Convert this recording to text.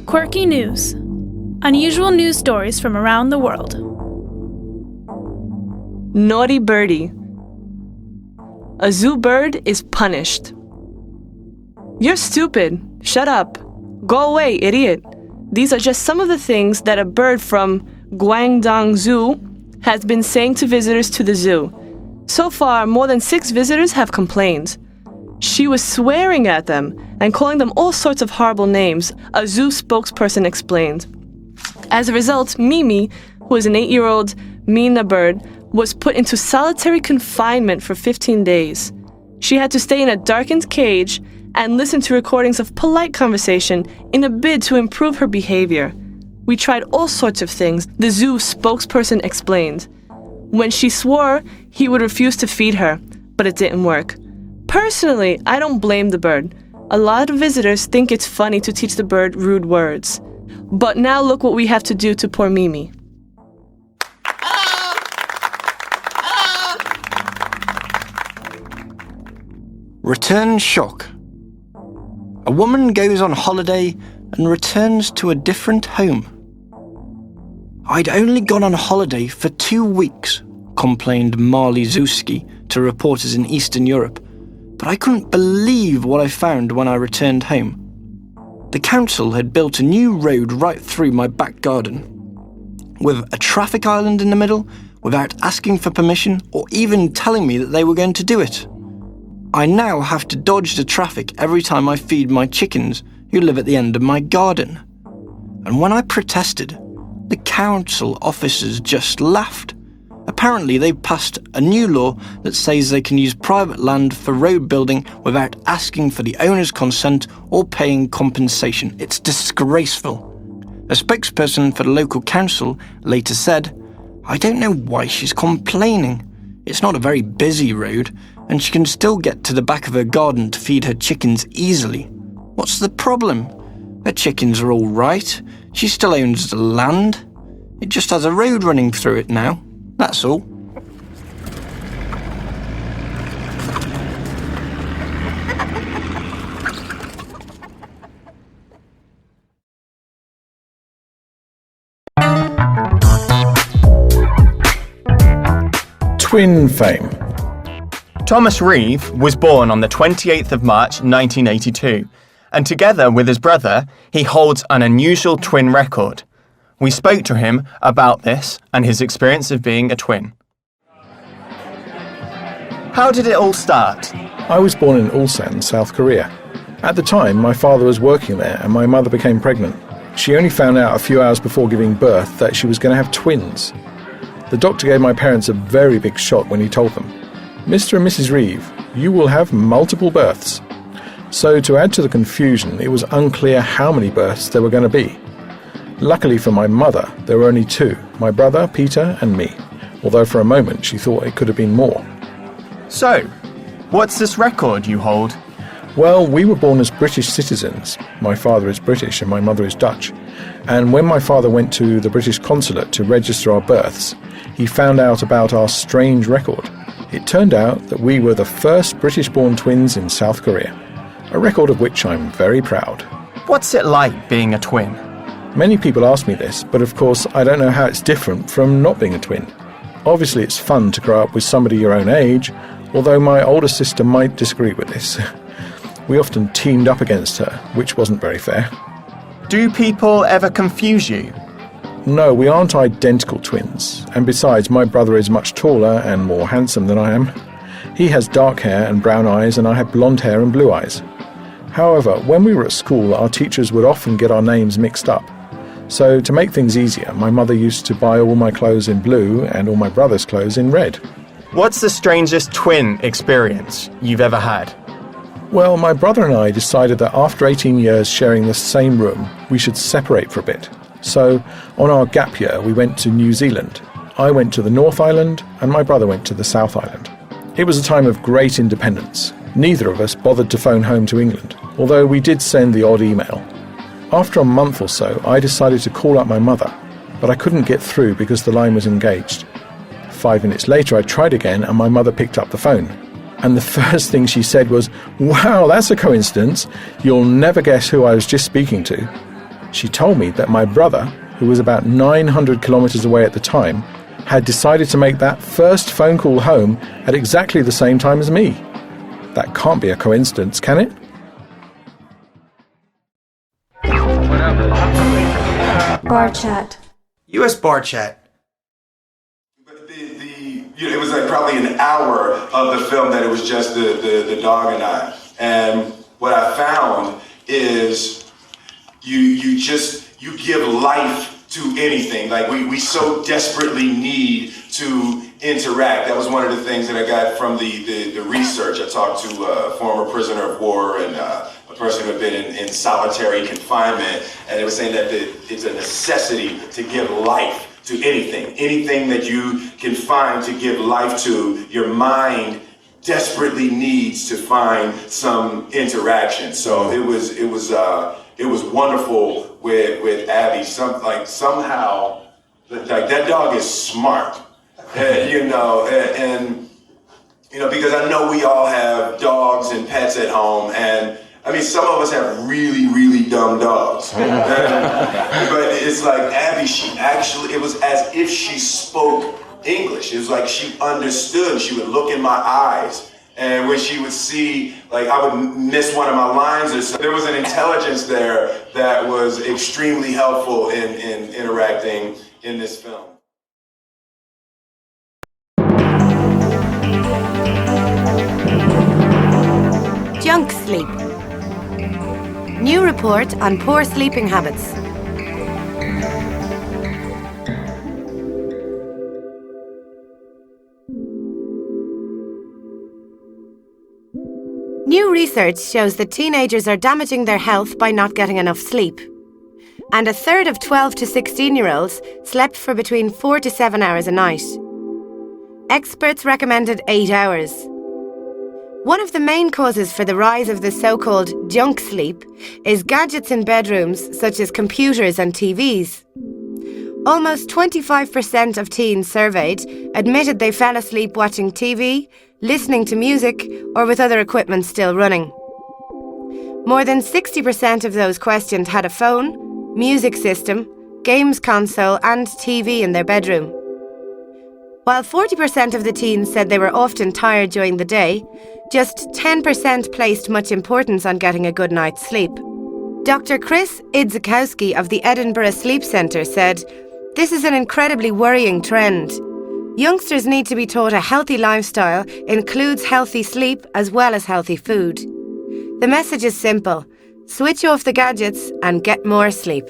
Quirky news. Unusual news stories from around the world. Naughty birdie. A zoo bird is punished. You're stupid. Shut up. Go away, idiot. These are just some of the things that a bird from Guangdong Zoo has been saying to visitors to the zoo. So far, more than 6 visitors have complained. She was swearing at them and calling them all sorts of horrible names, a zoo spokesperson explained. As a result, Mimi, who is an 8-year-old Mina bird, was put into solitary confinement for 15 days. She had to stay in a darkened cage and listen to recordings of polite conversation in a bid to improve her behavior. We tried all sorts of things, the zoo spokesperson explained. When she swore, he would refuse to feed her, but it didn't work. Personally, I don't blame the bird. A lot of visitors think it's funny to teach the bird rude words. But now look what we have to do to poor Mimi. Return shock. A woman goes on holiday and returns to a different home. I'd only gone on holiday for 2 weeks, complained Marley Zuski to reporters in Eastern Europe, but I couldn't believe what I found when I returned home. The council had built a new road right through my back garden, with a traffic island in the middle, without asking for permission or even telling me that they were going to do it. I now have to dodge the traffic every time I feed my chickens, who live at the end of my garden. And when I protested, the council officers just laughed. Apparently they've passed a new law that says they can use private land for road building without asking for the owner's consent or paying compensation. It's disgraceful. A spokesperson for the local council later said, "I don't know why she's complaining. It's not a very busy road, and she can still get to the back of her garden to feed her chickens easily. What's the problem? Her chickens are all right. She still owns the land. It just has a road running through it now. That's all." Twin fame. Thomas Reeve was born on the 28th of March 1982, and together with his brother, he holds an unusual twin record. We spoke to him about this and his experience of being a twin. How did it all start? I was born in Ulsan, South Korea. At the time, my father was working there and my mother became pregnant. She only found out a few hours before giving birth that she was going to have twins. The doctor gave my parents a very big shock when he told them, "Mr. and Mrs. Reeve, you will have multiple births." So to add to the confusion, it was unclear how many births there were going to be. Luckily for my mother, there were only 2, my brother, Peter, and me, although for a moment she thought it could have been more. So, what's this record you hold? Well, we were born as British citizens. My father is British and my mother is Dutch. And when my father went to the British consulate to register our births, he found out about our strange record. It turned out that we were the first British-born twins in South Korea, a record of which I'm very proud. What's it like being a twin? Many people ask me this, but of course I don't know how it's different from not being a twin. Obviously it's fun to grow up with somebody your own age, although my older sister might disagree with this. We often teamed up against her, which wasn't very fair. Do people ever confuse you? No, we aren't identical twins, and besides, my brother is much taller and more handsome than I am. He has dark hair and brown eyes, and I have blonde hair and blue eyes. However, when we were at school, our teachers would often get our names mixed up. So to make things easier, my mother used to buy all my clothes in blue and all my brother's clothes in red. What's the strangest twin experience you've ever had? Well, my brother and I decided that after 18 years sharing the same room, we should separate for a bit. So, on our gap year, we went to New Zealand. I went to the North Island, and my brother went to the South Island. It was a time of great independence. Neither of us bothered to phone home to England, although we did send the odd email. After a month or so, I decided to call up my mother, but I couldn't get through because the line was engaged. 5 minutes later, I tried again, and my mother picked up the phone. And the first thing she said was, "Wow, that's a coincidence. You'll never guess who I was just speaking to." She told me that my brother, who was about 900 kilometers away at the time, had decided to make that first phone call home at exactly the same time as me. That can't be a coincidence, can it? Bar chat. U.S. bar chat. It was like probably an hour of the film that it was just the dog and I. And what I found is you give life to anything. Like we so desperately need to interact. That was one of the things that I got from the research. I talked to a former prisoner of war and a person who had been in solitary confinement, and they were saying that it's a necessity to give life to anything that you can find to give life to. Your mind desperately needs to find some interaction. So it was wonderful with Abby. Somehow, like that dog is smart, and because I know we all have dogs and pets at home, and I mean, some of us have really, really dumb dogs. But it's like Abby, it was as if she spoke English. It was like she understood. She would look in my eyes. And when she would see, like I would miss one of my lines or something, there was an intelligence there that was extremely helpful in interacting in this film. Junk sleep. New report on poor sleeping habits. New research shows that teenagers are damaging their health by not getting enough sleep. And a third of 12 to 16-year-olds slept for between 4 to 7 hours a night. Experts recommended 8 hours. One of the main causes for the rise of the so-called junk sleep is gadgets in bedrooms such as computers and TVs. Almost 25% of teens surveyed admitted they fell asleep watching TV, listening to music, or with other equipment still running. More than 60% of those questioned had a phone, music system, games console, and TV in their bedroom. While 40% of the teens said they were often tired during the day, just 10% placed much importance on getting a good night's sleep. Dr. Chris Idzikowski of the Edinburgh Sleep Centre said, "This is an incredibly worrying trend. Youngsters need to be taught a healthy lifestyle includes healthy sleep as well as healthy food. The message is simple: switch off the gadgets and get more sleep."